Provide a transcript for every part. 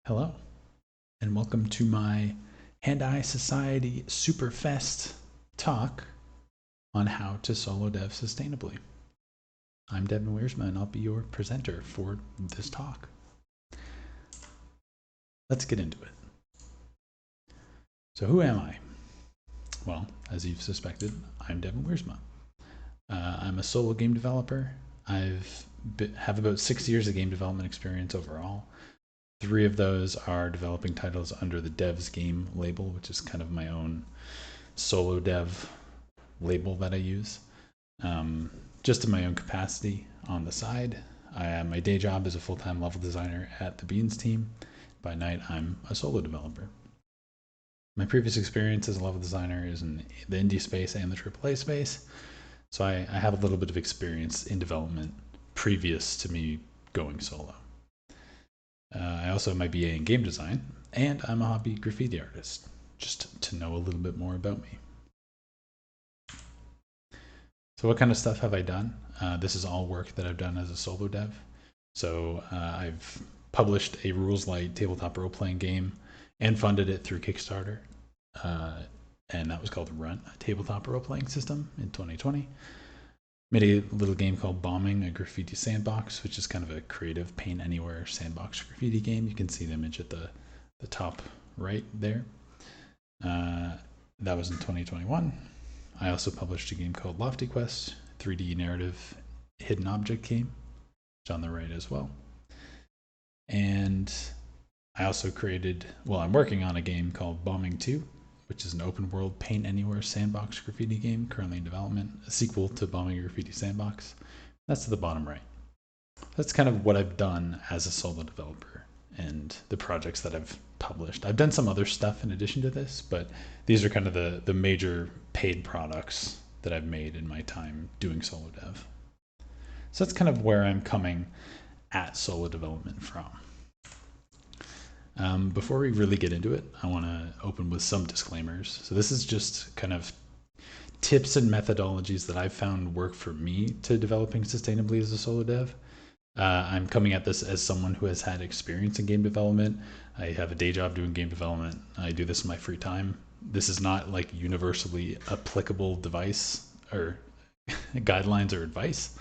Hello, and welcome to my Hand-Eye Society Superfest talk on how to solo dev sustainably. I'm Devon Wiersma, and I'll be your presenter for this talk. Let's get into it. So who am I? Well, as you've suspected, I'm Devon Wiersma. I'm a solo game developer. Have about 6 years of game development experience overall. 3 of those are developing titles under the Devs Game label, which is kind of my own solo dev label that I use, just in my own capacity on the side. My day job is a full-time level designer at the Beans team. By night, I'm a solo developer. My previous experience as a level designer is in the indie space and the AAA space, so I have a little bit of experience in development previous to me going solo. I also have my BA in game design, and I'm a hobby graffiti artist, just to know a little bit more about me. So what kind of stuff have I done? This is all work that I've done as a solo dev. So I've published a rules light tabletop role-playing game and funded it through Kickstarter. And that was called Run, a tabletop role-playing system in 2020. Made a little game called Bombing, a graffiti sandbox, which is kind of a creative paint anywhere sandbox graffiti game. You can see the image at the top right there. That was in 2021. I also published a game called Lofty Quest, 3D narrative hidden object game, which is on the right as well. And I also I'm working on a game called Bombing 2, which is an open world paint anywhere sandbox graffiti game currently in development, a sequel to Bombing Graffiti Sandbox. That's to the bottom right. That's kind of what I've done as a solo developer and the projects that I've published. I've done some other stuff in addition to this, but these are kind of the major paid products that I've made in my time doing solo dev. So that's kind of where I'm coming at solo development from. Before we really get into it, I want to open with some disclaimers. So this is just kind of tips and methodologies that I've found work for me to developing sustainably as a solo dev. I'm coming at this as someone who has had experience in game development. I have a day job doing game development. I do this in my free time. This is not like universally applicable device or guidelines or advice.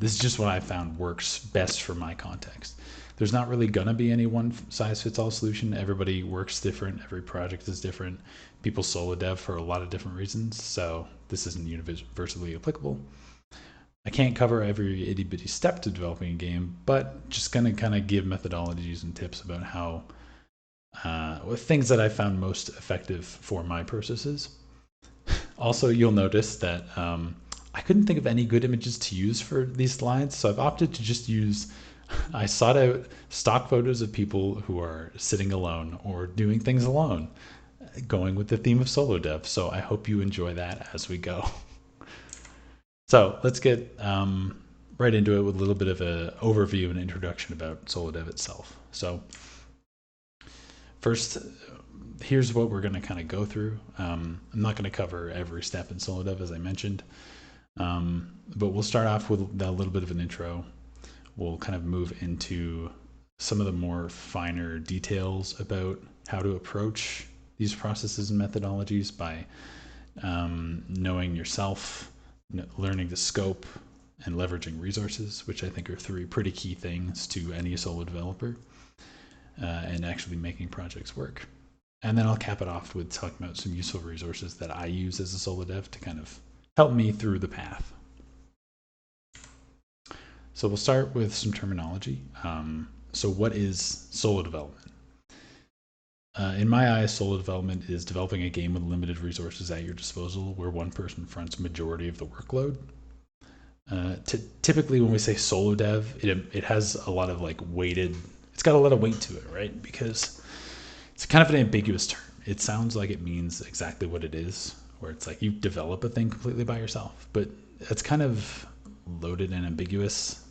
This is just what I found works best for my context. There's not really gonna be any one size fits all solution. Everybody works different. Every project is different. People solo dev for a lot of different reasons. So this isn't universally applicable. I can't cover every itty bitty step to developing a game, but just gonna kind of give methodologies and tips about how things that I found most effective for my processes. Also, you'll notice that I couldn't think of any good images to use for these slides, so I've opted to just I sought out stock photos of people who are sitting alone or doing things alone, going with the theme of solo dev. So I hope you enjoy that as we go. So let's get right into it with a little bit of an overview and introduction about solo dev itself. So first, here's what we're going to kind of go through. I'm not going to cover every step in solo dev, as I mentioned, but we'll start off with a little bit of an intro. We'll kind of move into some of the more finer details about how to approach these processes and methodologies by knowing yourself, learning the scope, and leveraging resources, which I think are 3 pretty key things to any solo developer, and actually making projects work. And then I'll cap it off with talking about some useful resources that I use as a solo dev to kind of help me through the path. So we'll start with some terminology. So what is solo development? In my eyes, solo development is developing a game with limited resources at your disposal where one person fronts majority of the workload. Typically when we say solo dev, it has a lot of it's got a lot of weight to it, right? Because it's kind of an ambiguous term. It sounds like it means exactly what it is, where it's like you develop a thing completely by yourself, but it's kind of loaded and ambiguous.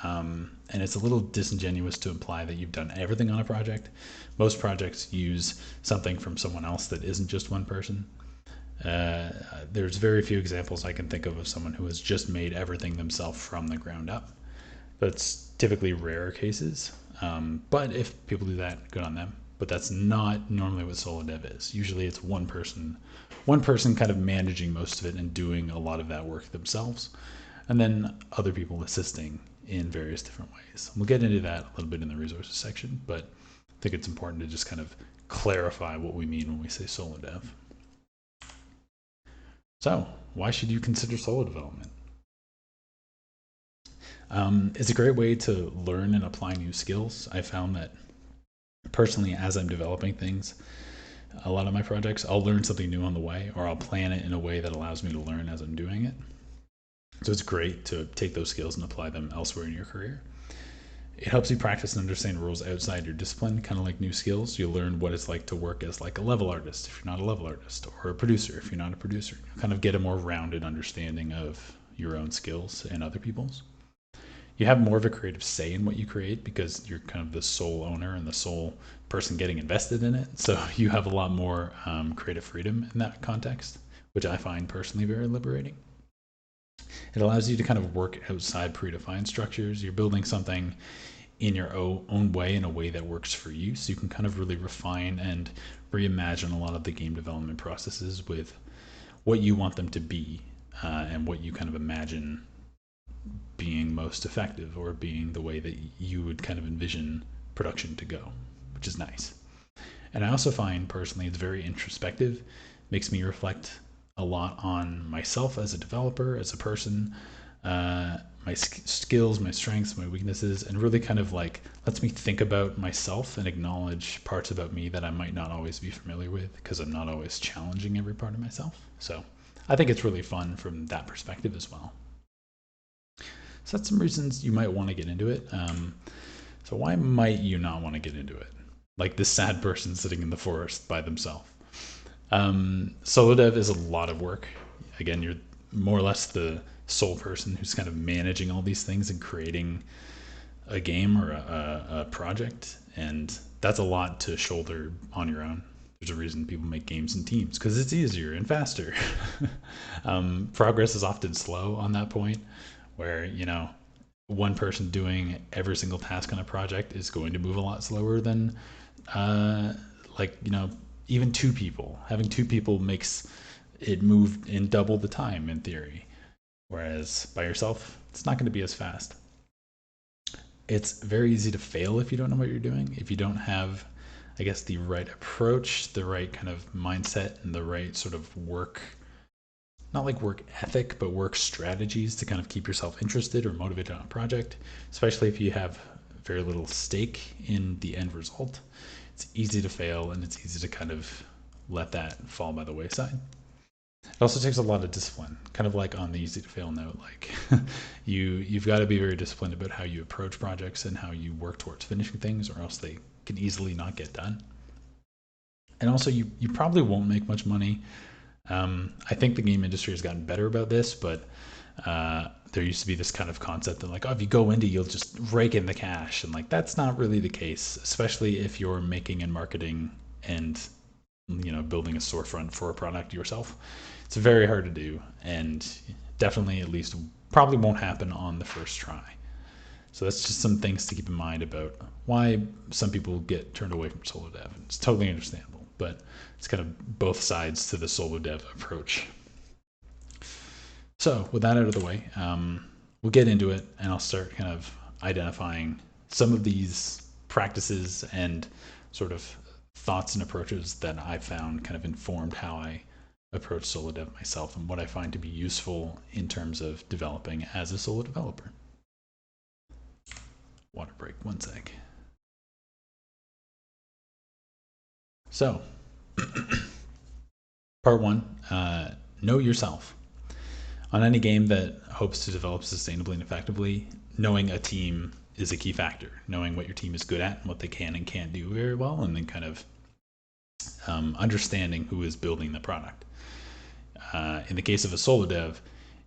And it's a little disingenuous to imply that you've done everything on a project. Most projects use something from someone else that isn't just one person. There's very few examples I can think of someone who has just made everything themselves from the ground up. But it's typically rare cases. But if people do that, good on them. But that's not normally what solo dev is. Usually it's one person kind of managing most of it and doing a lot of that work themselves, and then other people assisting in various different ways. We'll get into that a little bit in the resources section, but I think it's important to just kind of clarify what we mean when we say solo dev. So, why should you consider solo development? It's a great way to learn and apply new skills. I found that personally, as I'm developing things, a lot of my projects, I'll learn something new on the way, or I'll plan it in a way that allows me to learn as I'm doing it. So it's great to take those skills and apply them elsewhere in your career. It helps you practice and understand rules outside your discipline, kind of like new skills. You'll learn what it's like to work as like a level artist if you're not a level artist, or a producer if you're not a producer. You'll kind of get a more rounded understanding of your own skills and other people's. You have more of a creative say in what you create because you're kind of the sole owner and the sole person getting invested in it. So you have a lot more creative freedom in that context, which I find personally very liberating. It allows you to kind of work outside predefined structures. You're building something in your own way, in a way that works for you. So you can kind of really refine and reimagine a lot of the game development processes with what you want them to be, and what you kind of imagine being most effective, or being the way that you would kind of envision production to go, which is nice. And I also find personally it's very introspective, makes me reflect a lot on myself as a developer, as a person, my skills, my strengths, my weaknesses, and really kind of like lets me think about myself and acknowledge parts about me that I might not always be familiar with, because I'm not always challenging every part of myself. So I think it's really fun from that perspective as well. So that's some reasons you might want to get into it. So why might you not want to get into it? Like this sad person sitting in the forest by themselves. Solo dev is a lot of work. Again, you're more or less the sole person who's kind of managing all these things and creating a game or a project, and that's a lot to shoulder on your own. There's a reason people make games in teams, because it's easier and faster. Progress is often slow on that point, where one person doing every single task on a project is going to move a lot slower than even two people. Having two people makes it move in double the time in theory, whereas by yourself, it's not going to be as fast. It's very easy to fail if you don't know what you're doing, if you don't have, I guess, the right approach, the right kind of mindset, and the right sort of work, not like work ethic, but work strategies to kind of keep yourself interested or motivated on a project, especially if you have very little stake in the end result. It's easy to fail, and it's easy to kind of let that fall by the wayside. It also takes a lot of discipline, kind of like on the easy to fail note. Like you've got to be very disciplined about how you approach projects and how you work towards finishing things, or else they can easily not get done. And also, you probably won't make much money. I think the game industry has gotten better about this, but there used to be this kind of concept that like, oh, if you go indie, you'll just rake in the cash, and like that's not really the case, especially if you're making and marketing and building a storefront for a product yourself. It's very hard to do, and definitely, at least, probably won't happen on the first try. So that's just some things to keep in mind about why some people get turned away from solo dev. It's totally understandable, but it's kind of both sides to the solo dev approach. So with that out of the way, we'll get into it, and I'll start kind of identifying some of these practices and sort of thoughts and approaches that I found kind of informed how I approach solo dev myself, and what I find to be useful in terms of developing as a solo developer. Water break, 1 sec. So, part one, know yourself. On any game that hopes to develop sustainably and effectively, knowing a team is a key factor. Knowing what your team is good at and what they can and can't do very well, and then kind of understanding who is building the product. In the case of a solo dev,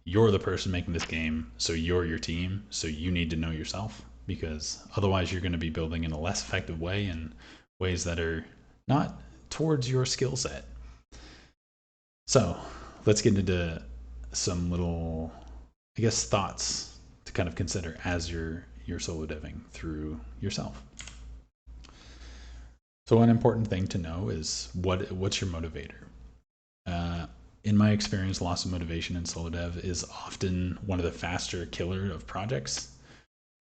you're the person making this game, so you're your team, so you need to know yourself, because otherwise you're going to be building in a less effective way, in ways that are not towards your skill set. So let's get into some little, I guess, thoughts to kind of consider as you're your solo deving through yourself. So one important thing to know is what's your motivator. In my experience, loss of motivation in solo dev is often one of the faster killer of projects.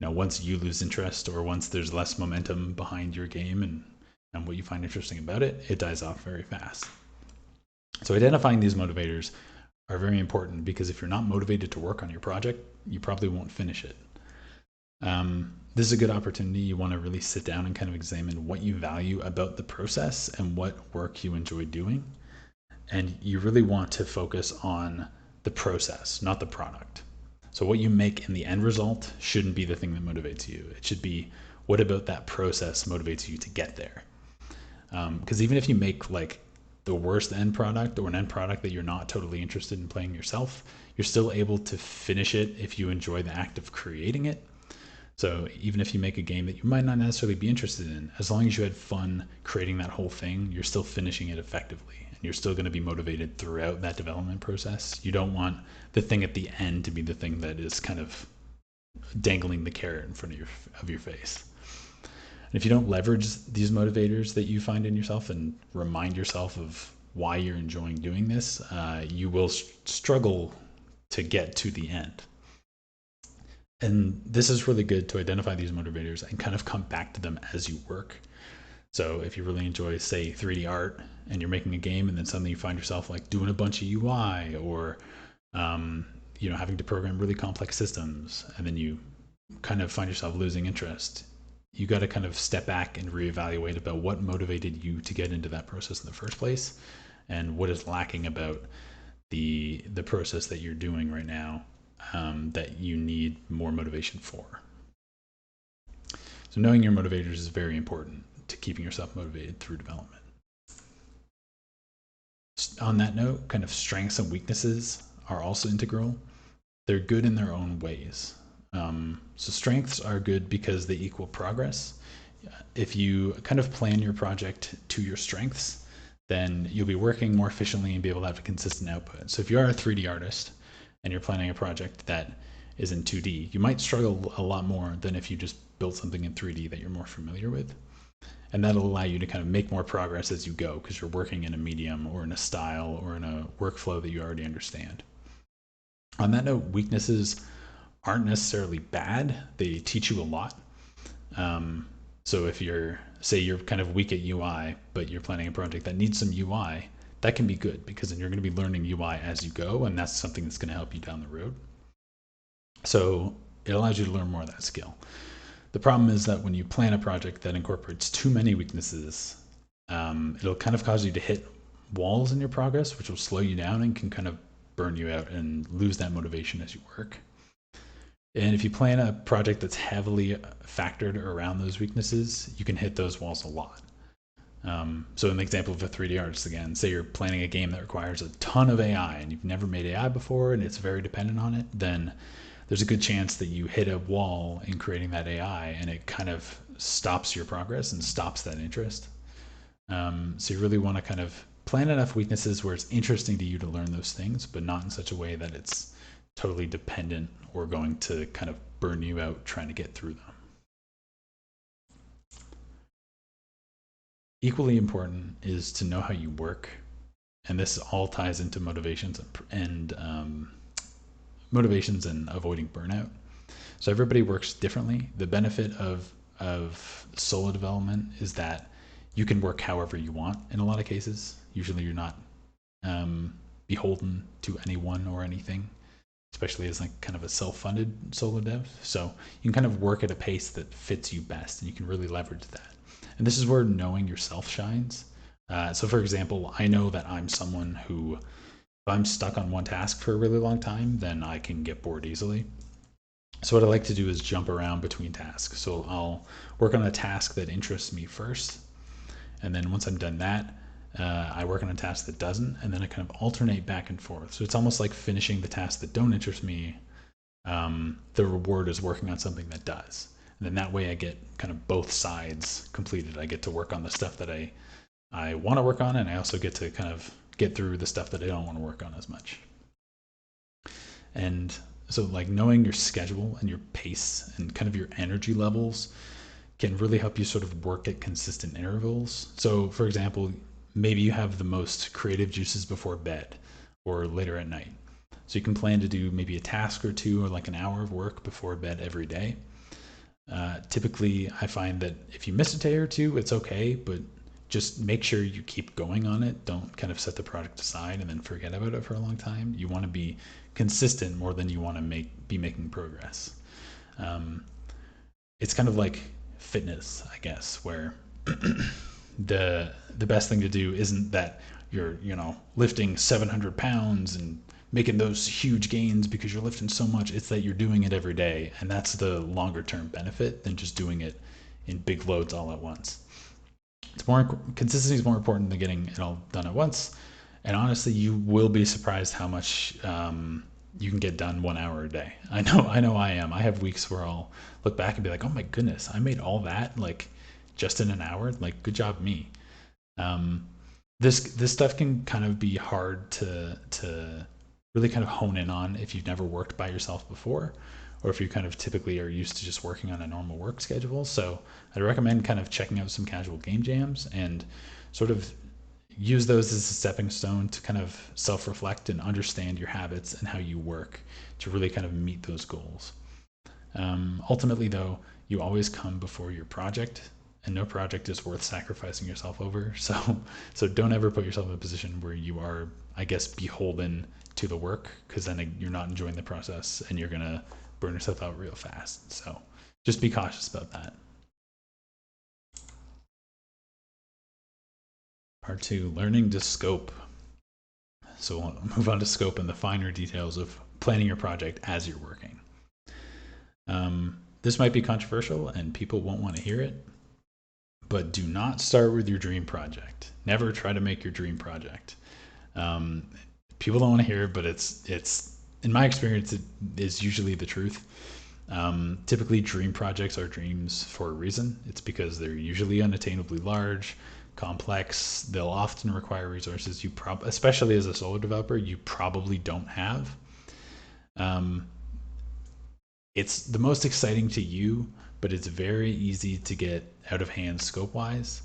Once you lose interest or once there's less momentum behind your game and what you find interesting about it, it dies off very fast. So identifying these motivators are very important, because if you're not motivated to work on your project, you probably won't finish it. This is a good opportunity. You want to really sit down and kind of examine what you value about the process and what work you enjoy doing. And you really want to focus on the process, not the product. So what you make in the end result shouldn't be the thing that motivates you. It should be, what about that process motivates you to get there? Because even if you make like the worst end product, or an end product that you're not totally interested in playing yourself, you're still able to finish it if you enjoy the act of creating it. So even if you make a game that you might not necessarily be interested in, as long as you had fun creating that whole thing, you're still finishing it effectively. And you're still going to be motivated throughout that development process. You don't want the thing at the end to be the thing that is kind of dangling the carrot in front of your face. And if you don't leverage these motivators that you find in yourself and remind yourself of why you're enjoying doing this, you will struggle to get to the end. And this is really good to identify these motivators and kind of come back to them as you work. So if you really enjoy, say, 3D art, and you're making a game, and then suddenly you find yourself like doing a bunch of UI, or having to program really complex systems, and then you kind of find yourself losing interest, you got to kind of step back and reevaluate about what motivated you to get into that process in the first place, and what is lacking about the process that you're doing right now that you need more motivation for. So knowing your motivators is very important to keeping yourself motivated through development. On that note, kind of strengths and weaknesses are also integral. They're good in their own ways. So strengths are good because they equal progress. If you kind of plan your project to your strengths, then you'll be working more efficiently and be able to have a consistent output. So if you are a 3D artist and you're planning a project that is in 2D, you might struggle a lot more than if you just built something in 3D that you're more familiar with. And that'll allow you to kind of make more progress as you go, because you're working in a medium or in a style or in a workflow that you already understand. On that note, weaknesses aren't necessarily bad. They teach you a lot. So if you're kind of weak at UI, but you're planning a project that needs some UI, that can be good, because then you're going to be learning UI as you go, and that's something that's going to help you down the road. So it allows you to learn more of that skill. The problem is that when you plan a project that incorporates too many weaknesses, it'll kind of cause you to hit walls in your progress, which will slow you down and can kind of burn you out and lose that motivation as you work. And if you plan a project that's heavily factored around those weaknesses, you can hit those walls a lot. So in the example of a 3D artist again, say you're planning a game that requires a ton of AI and you've never made AI before and it's very dependent on it, then there's a good chance that you hit a wall in creating that AI and it kind of stops your progress and stops that interest. So you really want to kind of plan enough weaknesses where it's interesting to you to learn those things, but not in such a way that it's totally dependent or going to kind of burn you out trying to get through them. Equally important is to know how you work, and this all ties into motivations and avoiding burnout. So everybody works differently. The benefit of solo development is that you can work however you want in a lot of cases. Usually you're not beholden to anyone or anything, especially as like kind of a self-funded solo dev. So you can kind of work at a pace that fits you best, and you can really leverage that. And this is where knowing yourself shines. So for example, I know that I'm someone who, if I'm stuck on one task for a really long time, then I can get bored easily. So what I like to do is jump around between tasks. So I'll work on a task that interests me first, and then once I'm done that, I work on a task that doesn't, and then I kind of alternate back and forth. So it's almost like finishing the tasks that don't interest me. The reward is working on something that does. And then that way I get kind of both sides completed. I get to work on the stuff that I want to work on, and I also get to kind of get through the stuff that I don't want to work on as much. And So like knowing your schedule and your pace and kind of your energy levels can really help you sort of work at consistent intervals. So for example, maybe you have the most creative juices before bed or later at night. So you can plan to do maybe a task or two or like an hour of work before bed every day. Typically, I find that if you miss a day or two, it's okay, but just make sure you keep going on it. Don't kind of set the project aside and then forget about it for a long time. You want to be consistent more than you want to be making progress. It's kind of like fitness, I guess, where the best thing to do isn't that you're lifting 700 pounds and making those huge gains because you're lifting so much. It's that you're doing it every day, and that's the longer term benefit than just doing it in big loads all at once. It's more consistency is more important than getting it all done at once. And honestly, you will be surprised how much you can get done 1 hour a day. I know I am. I have weeks where I'll look back and be like, oh my goodness, I made all that like just in an hour. Like, good job, me. This stuff can kind of be hard to really kind of hone in on if you've never worked by yourself before, or if you kind of typically are used to just working on a normal work schedule. So I'd recommend kind of checking out some casual game jams and sort of use those as a stepping stone to kind of self-reflect and understand your habits and how you work to really kind of meet those goals. Ultimately, though, you always come before your project, and no project is worth sacrificing yourself over. So don't ever put yourself in a position where you are, I guess, beholden to the work, because then you're not enjoying the process and you're gonna burn yourself out real fast. So just be cautious about that. Part two, learning to scope. So we'll move on to scope and the finer details of planning your project as you're working. This might be controversial and people won't want to hear it, but do not start with your dream project. Never try to make your dream project. People don't want to hear it, but it's in my experience, it is usually the truth. Typically, dream projects are dreams for a reason. It's because they're usually unattainably large, complex. They'll often require resources especially as a solo developer, you probably don't have. It's the most exciting to you, but it's very easy to get out of hand scope-wise.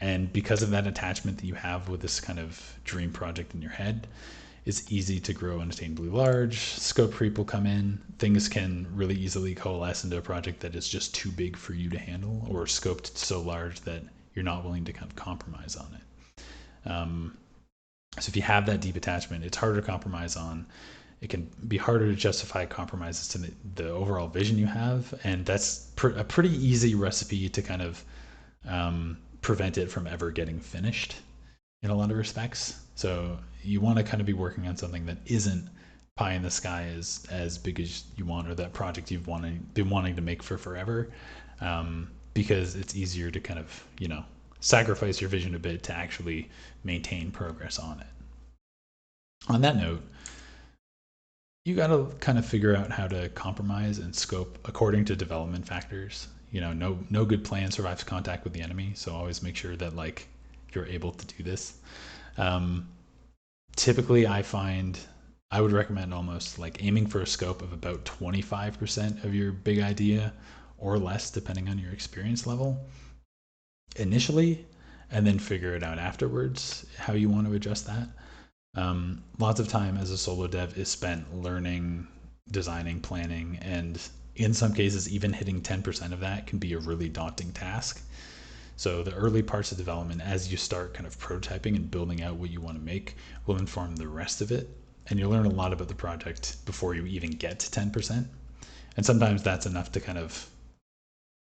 And because of that attachment that you have with this kind of dream project in your head, it's easy to grow unattainably large. Scope creep will come in. Things can really easily coalesce into a project that is just too big for you to handle, or scoped so large that you're not willing to kind of compromise on it. So if you have that deep attachment, it's harder to compromise on. It can be harder to justify compromises to the overall vision you have, and that's a pretty easy recipe to kind of prevent it from ever getting finished in a lot of respects. So you want to kind of be working on something that isn't pie in the sky as big as you want, or that project you've been wanting to make for forever, because it's easier to kind of sacrifice your vision a bit to actually maintain progress on it. On that note, you got to kind of figure out how to compromise and scope according to development factors. No good plan survives contact with the enemy, so always make sure that like you're able to do this. Typically, I would recommend almost like aiming for a scope of about 25% of your big idea or less, depending on your experience level initially, and then figure it out afterwards how you want to adjust that. Lots of time as a solo dev is spent learning, designing, planning, and in some cases, even hitting 10% of that can be a really daunting task. So the early parts of development, as you start kind of prototyping and building out what you want to make, will inform the rest of it. And you'll learn a lot about the project before you even get to 10%. And sometimes that's enough to kind of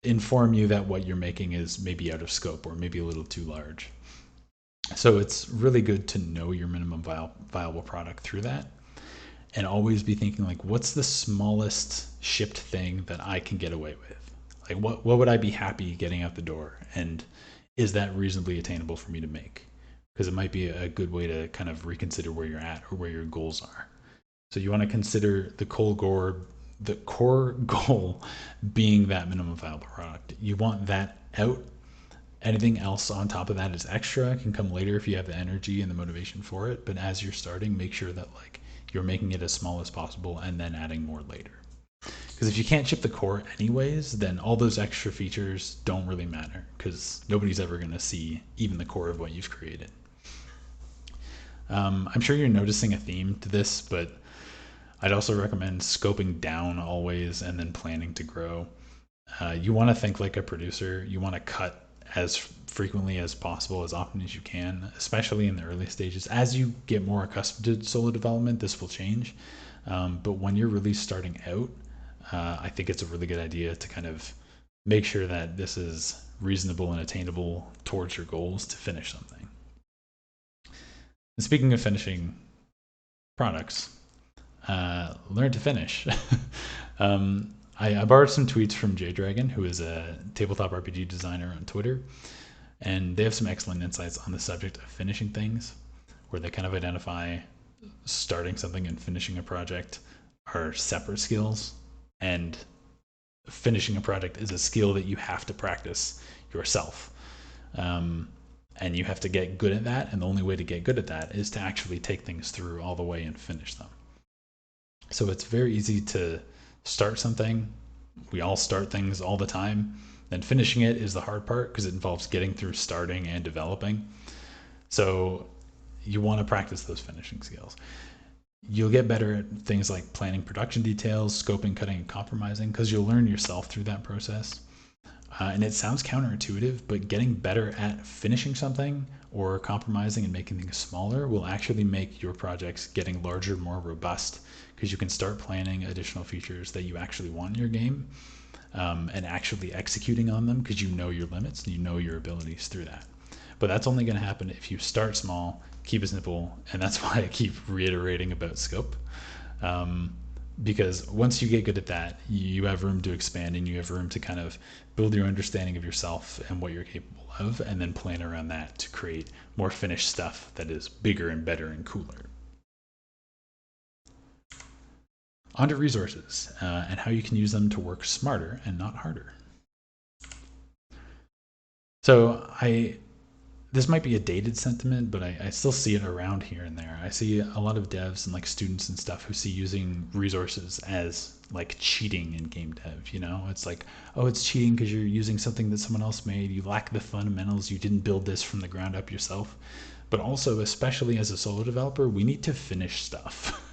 inform you that what you're making is maybe out of scope or maybe a little too large. So it's really good to know your minimum viable product through that, and always be thinking like, what's the smallest shipped thing that I can get away with? Like what would I be happy getting out the door? And is that reasonably attainable for me to make? Because it might be a good way to kind of reconsider where you're at or where your goals are. So you want to consider the core goal being that minimum viable product. You want that out. Anything else on top of that is extra, can come later if you have the energy and the motivation for it. But as you're starting, make sure that like you're making it as small as possible and then adding more later. Because if you can't ship the core anyways, then all those extra features don't really matter, because nobody's ever going to see even the core of what you've created. I'm sure you're noticing a theme to this, but I'd also recommend scoping down always and then planning to grow. You want to think like a producer. You want to cut as frequently as possible, as often as you can, especially in the early stages. As you get more accustomed to solo development, this will change. But when you're really starting out, I think it's a really good idea to kind of make sure that this is reasonable and attainable towards your goals to finish something. And speaking of finishing products, learn to finish. I borrowed some tweets from JDragon, who is a tabletop RPG designer on Twitter, and they have some excellent insights on the subject of finishing things, where they kind of identify starting something and finishing a project are separate skills, and finishing a project is a skill that you have to practice yourself. And you have to get good at that, and the only way to get good at that is to actually take things through all the way and finish them. So it's very easy to start something. We all start things all the time. Then finishing it is the hard part, because it involves getting through starting and developing. So you want to practice those finishing skills. You'll get better at things like planning production details, scoping, cutting, and compromising, because you'll learn yourself through that process. And it sounds counterintuitive, but getting better at finishing something or compromising and making things smaller will actually make your projects getting larger more robust, because you can start planning additional features that you actually want in your game, and actually executing on them, because you know your limits and you know your abilities through that. But that's only going to happen if you start small, keep it simple, and that's why I keep reiterating about scope. Because once you get good at that, you have room to expand, and you have room to kind of build your understanding of yourself and what you're capable of, and then plan around that to create more finished stuff that is bigger and better and cooler. On to resources, and how you can use them to work smarter and not harder. So this might be a dated sentiment, but I still see it around here and there. I see a lot of devs and like students and stuff who see using resources as like cheating in game dev. You know, it's like, oh, it's cheating because you're using something that someone else made. You lack the fundamentals. You didn't build this from the ground up yourself. But also, especially as a solo developer, we need to finish stuff.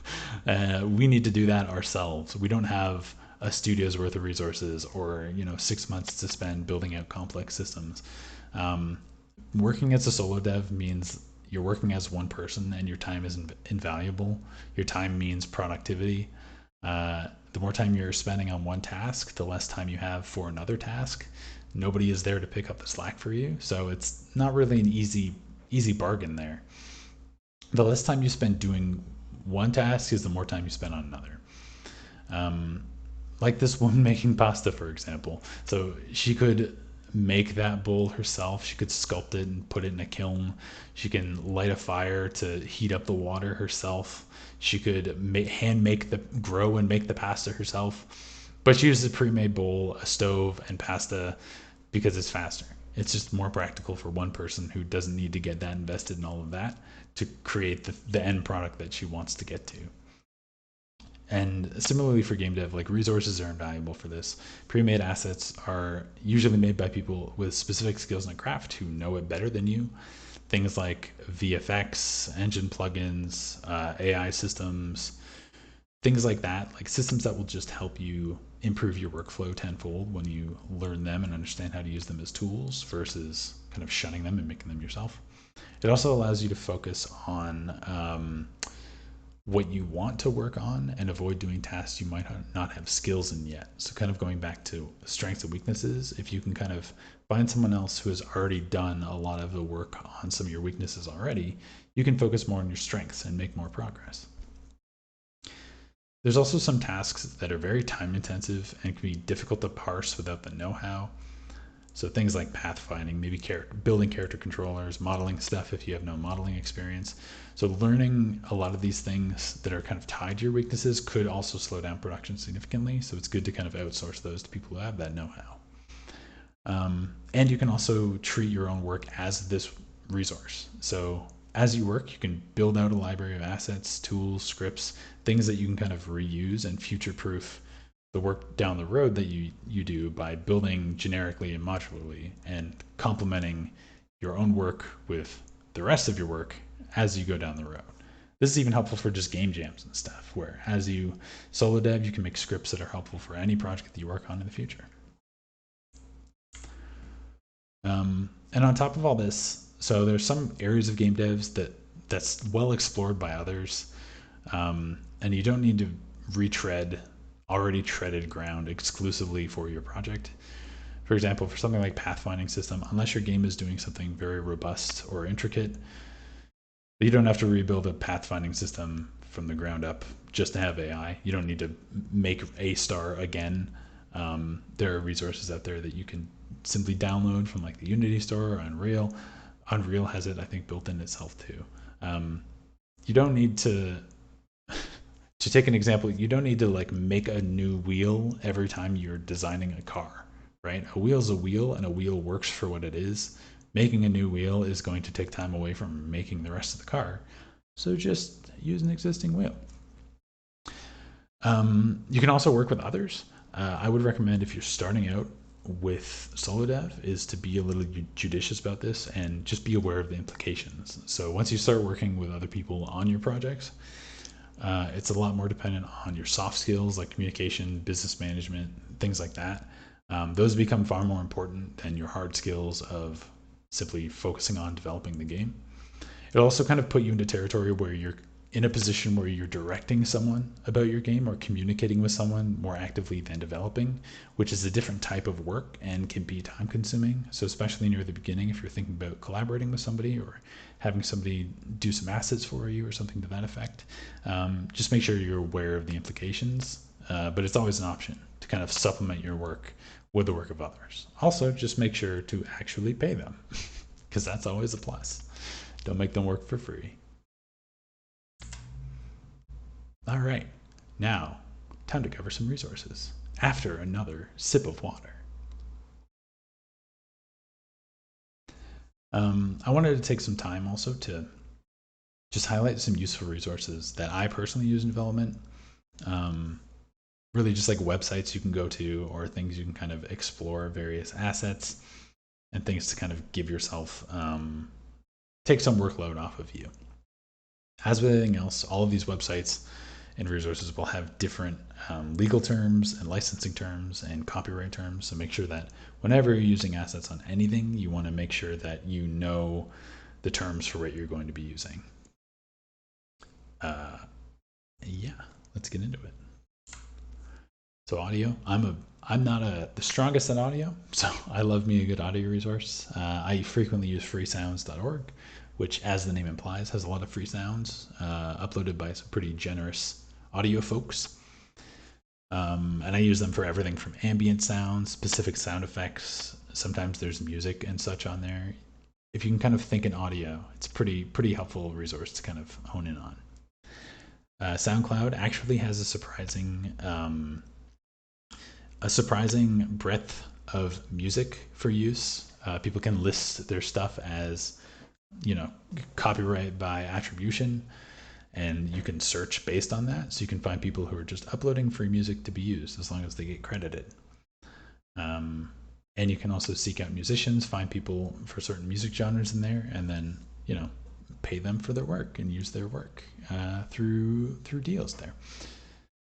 We need to do that ourselves. We don't have a studio's worth of resources, or 6 months to spend building out complex systems. Working as a solo dev means you're working as one person, and your time is invaluable. Your time means productivity. The more time you're spending on one task, the less time you have for another task. Nobody is there to pick up the slack for you, so it's not really an easy bargain there. The less time you spend doing one task is the more time you spend on another. Like this woman making pasta, for example. So she could make that bowl herself. She could sculpt it and put it in a kiln. She can light a fire to heat up the water herself. She could grow and make the pasta herself. But she uses a pre-made bowl, a stove, and pasta because it's faster. It's just more practical for one person who doesn't need to get that invested in all of that to create the end product that she wants to get to. And similarly for game dev, like resources are invaluable for this. Pre-made assets are usually made by people with specific skills in a craft who know it better than you. Things like VFX, engine plugins, AI systems, things like that, like systems that will just help you improve your workflow tenfold when you learn them and understand how to use them as tools versus kind of shunning them and making them yourself. It also allows you to focus on what you want to work on and avoid doing tasks you might not have skills in yet. So kind of going back to strengths and weaknesses, if you can kind of find someone else who has already done a lot of the work on some of your weaknesses already, you can focus more on your strengths and make more progress. There's also some tasks that are very time intensive and can be difficult to parse without the know-how. So things like pathfinding, maybe building character controllers, modeling stuff if you have no modeling experience. So learning a lot of these things that are kind of tied to your weaknesses could also slow down production significantly. So it's good to kind of outsource those to people who have that know-how. And you can also treat your own work as this resource. So as you work, you can build out a library of assets, tools, scripts, things that you can kind of reuse and future-proof the work down the road that you do by building generically and modularly and complementing your own work with the rest of your work as you go down the road. This is even helpful for just game jams and stuff, where as you solo dev, you can make scripts that are helpful for any project that you work on in the future. And on top of all this, so there's some areas of game devs that's well explored by others, and you don't need to retread already treaded ground exclusively for your project. For example, for something like pathfinding system, unless your game is doing something very robust or intricate, you don't have to rebuild a pathfinding system from the ground up just to have AI. You don't need to make A star again. There are resources out there that you can simply download from like the Unity store or Unreal. Unreal has it, I think, built in itself too. You don't need to take an example, you don't need to like make a new wheel every time you're designing a car, right? A wheel's a wheel, and a wheel works for what it is. Making a new wheel is going to take time away from making the rest of the car. So just use an existing wheel. You can also work with others. I would recommend, if you're starting out with solo dev, is to be a little judicious about this and just be aware of the implications. So once you start working with other people on your projects, it's a lot more dependent on your soft skills like communication, business management, things like that. Those become far more important than your hard skills of simply focusing on developing the game. It'll also kind of put you into territory where you're in a position where you're directing someone about your game or communicating with someone more actively than developing, which is a different type of work and can be time consuming. So especially near the beginning, if you're thinking about collaborating with somebody or having somebody do some assets for you or something to that effect, just make sure you're aware of the implications. But it's always an option to kind of supplement your work with the work of others. Also, just make sure to actually pay them, because that's always a plus. Don't make them work for free. All right, now time to cover some resources after another sip of water. I wanted to take some time also to just highlight some useful resources that I personally use in development. Really just like websites you can go to, or things you can kind of explore various assets and things to kind of give yourself, take some workload off of you. As with anything else, all of these websites and resources will have different legal terms and licensing terms and copyright terms. So make sure that whenever you're using assets on anything, you want to make sure that you know the terms for what you're going to be using. Yeah, let's get into it. So audio, I'm not the strongest at audio, so I love me a good audio resource. I frequently use freesounds.org, which, as the name implies, has a lot of free sounds uploaded by some pretty generous audio folks. And I use them for everything from ambient sounds, specific sound effects. Sometimes there's music and such on there. If you can kind of think in audio, it's pretty helpful resource to kind of hone in on. SoundCloud actually has a surprising breadth of music for use. People can list their stuff as, copyright by attribution, and you can search based on that. So you can find people who are just uploading free music to be used as long as they get credited. And you can also seek out musicians, find people for certain music genres in there, and then, pay them for their work and use their work through deals there.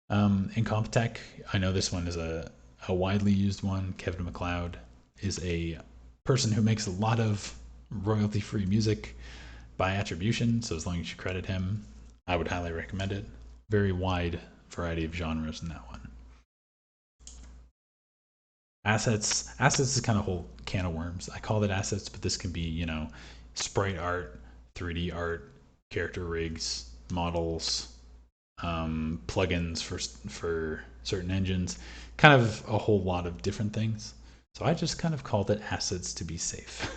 In CompTech, I know this one is a widely used one. Kevin MacLeod is a person who makes a lot of royalty-free music by attribution, so as long as you credit him, I would highly recommend it. Very wide variety of genres in that one. Assets is kind of a whole can of worms. I call it assets, but this can be, sprite art, 3D art, character rigs, models, plugins for certain engines, kind of a whole lot of different things. So I just kind of called it assets to be safe.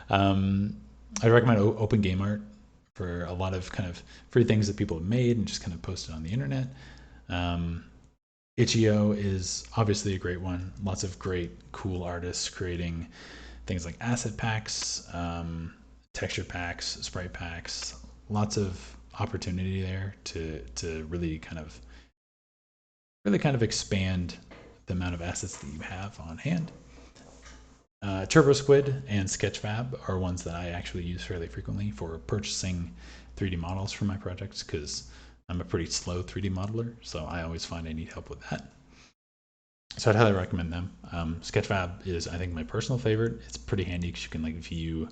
I recommend Open Game Art for a lot of kind of free things that people have made and just kind of posted on the internet. Itch.io is obviously a great one. Lots of great, cool artists creating things like asset packs, texture packs, sprite packs, lots of opportunity there to really kind of expand the amount of assets that you have on hand. TurboSquid and Sketchfab are ones that I actually use fairly frequently for purchasing 3D models for my projects, because I'm a pretty slow 3D modeler, so I always find I need help with that. So I'd highly recommend them. Sketchfab is, I think, my personal favorite. It's pretty handy because you can like view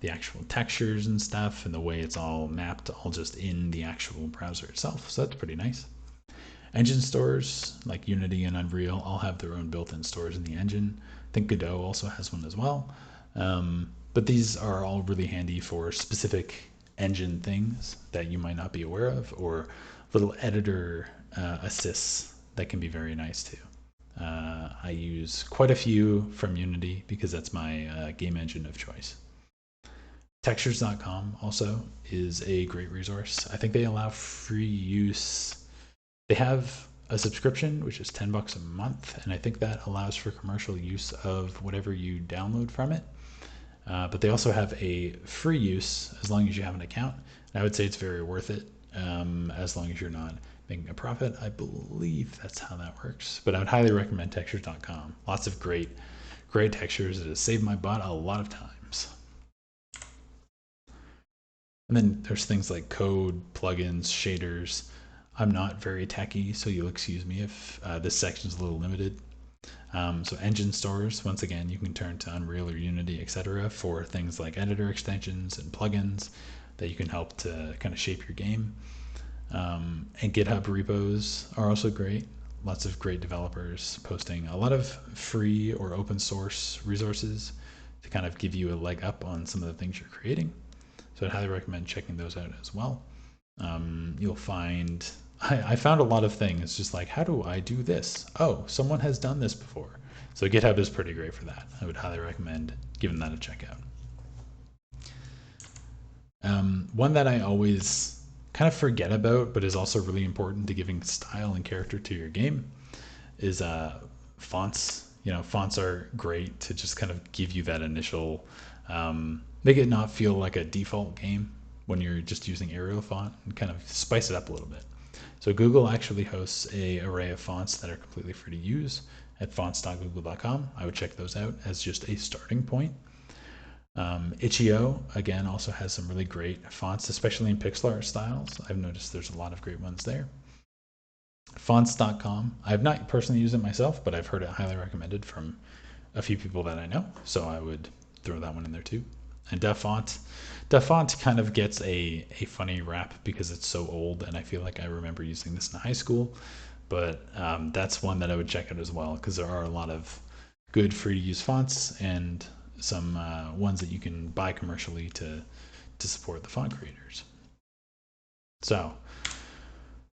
the actual textures and stuff, and the way it's all mapped all just in the actual browser itself. So that's pretty nice. Engine stores like Unity and Unreal all have their own built-in stores in the engine. I think Godot also has one as well. But these are all really handy for specific engine things that you might not be aware of, or little editor assists that can be very nice too. I use quite a few from Unity because that's my game engine of choice. Textures.com also is a great resource. I think they allow free use. They have a subscription, which is $10 a month, and I think that allows for commercial use of whatever you download from it. But they also have a free use as long as you have an account. And I would say it's very worth it, as long as you're not making a profit. I believe that's how that works. But I would highly recommend textures.com. Lots of great textures. It has saved my butt a lot of times. And then there's things like code, plugins, shaders. I'm not very techy, so you'll excuse me if this section's a little limited. So engine stores, once again, you can turn to Unreal or Unity, etc. for things like editor extensions and plugins that you can help to kind of shape your game. And GitHub repos are also great. Lots of great developers posting a lot of free or open source resources to kind of give you a leg up on some of the things you're creating. So I'd highly recommend checking those out as well. You'll find, I found a lot of things just like, how do I do this? Oh, someone has done this before. So GitHub is pretty great for that. I would highly recommend giving that a check out. One that I always kind of forget about, but is also really important to giving style and character to your game, is fonts. Fonts are great to just kind of give you that initial, make it not feel like a default game when you're just using Arial font, and kind of spice it up a little bit. So Google actually hosts an array of fonts that are completely free to use at fonts.google.com. I would check those out as just a starting point. Itch.io, again, also has some really great fonts, especially in pixel art styles. I've noticed there's a lot of great ones there. Fonts.com, I've not personally used it myself, but I've heard it highly recommended from a few people that I know, so I would throw that one in there too. And DefFont kind of gets a funny rap because it's so old, and I feel like I remember using this in high school, but that's one that I would check out as well, because there are a lot of good free to use fonts and some ones that you can buy commercially to support the font creators. So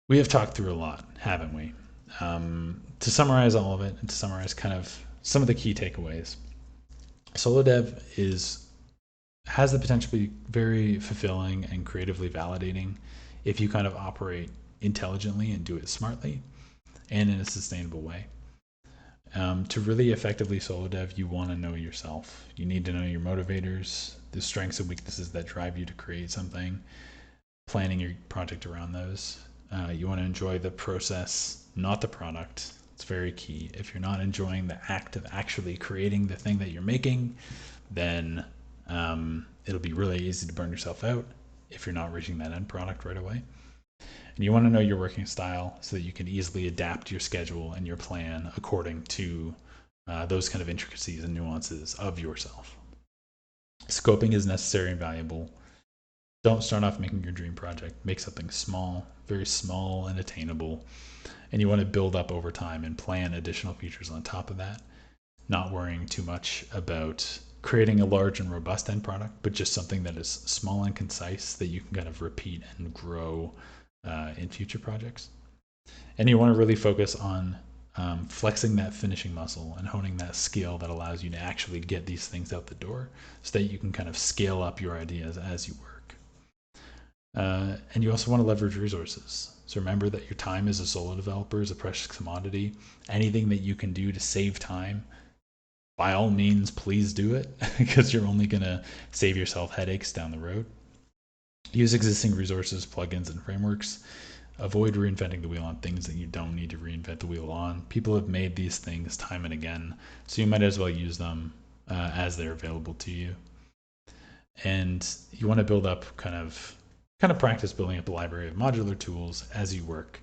we have talked through a lot, haven't we? To summarize all of it, and to summarize kind of some of the key takeaways, solo dev has the potential to be very fulfilling and creatively validating if you kind of operate intelligently and do it smartly and in a sustainable way. To really effectively solo dev, you want to know yourself. You need to know your motivators, the strengths and weaknesses that drive you to create something, planning your project around those. You want to enjoy the process, not the product. It's very key. If you're not enjoying the act of actually creating the thing that you're making, then it'll be really easy to burn yourself out if you're not reaching that end product right away. And you want to know your working style so that you can easily adapt your schedule and your plan according to those kind of intricacies and nuances of yourself. Scoping is necessary and valuable. Don't start off making your dream project. Make something small, very small and attainable. And you want to build up over time and plan additional features on top of that, not worrying too much about creating a large and robust end product, but just something that is small and concise that you can kind of repeat and grow in future projects. And you want to really focus on flexing that finishing muscle and honing that skill that allows you to actually get these things out the door so that you can kind of scale up your ideas as you work. And you also want to leverage resources. So remember that your time as a solo developer is a precious commodity. Anything that you can do to save time by all means, please do it because you're only going to save yourself headaches down the road. Use existing resources, plugins, and frameworks. Avoid reinventing the wheel on things that you don't need to reinvent the wheel on. People have made these things time and again, so you might as well use them as they're available to you. And you want to build up kind of practice building up a library of modular tools as you work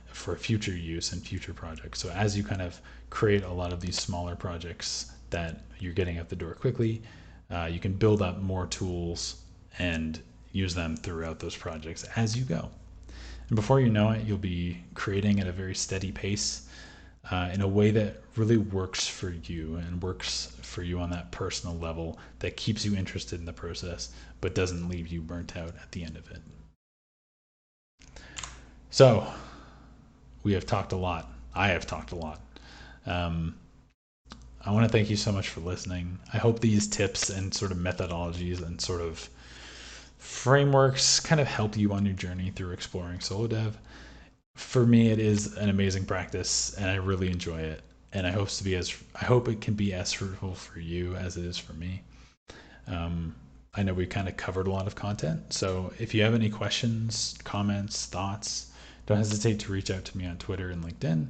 for future use and future projects. So as you kind of create a lot of these smaller projects that you're getting out the door quickly, you can build up more tools and use them throughout those projects as you go. And before you know it, you'll be creating at a very steady pace in a way that really works for you and works for you on that personal level that keeps you interested in the process but doesn't leave you burnt out at the end of it. So we have talked a lot. I have talked a lot. I want to thank you so much for listening. I hope these tips and sort of methodologies and sort of frameworks kind of help you on your journey through exploring solo dev. For me, it is an amazing practice and I really enjoy it. And I hope it can be as fruitful for you as it is for me. I know we kind of covered a lot of content. So if you have any questions, comments, thoughts, don't hesitate to reach out to me on Twitter and LinkedIn.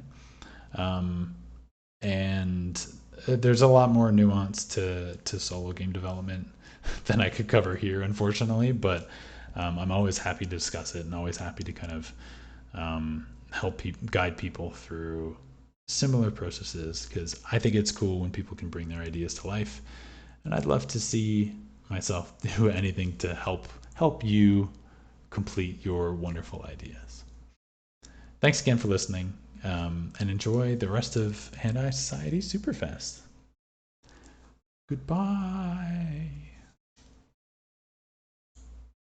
And there's a lot more nuance to solo game development than I could cover here, unfortunately, but I'm always happy to discuss it and always happy to kind of help guide people through similar processes, because I think it's cool when people can bring their ideas to life, and I'd love to see myself do anything to help you complete your wonderful ideas. Thanks again for listening, and enjoy the rest of Hand-Eye Society Superfest. Goodbye.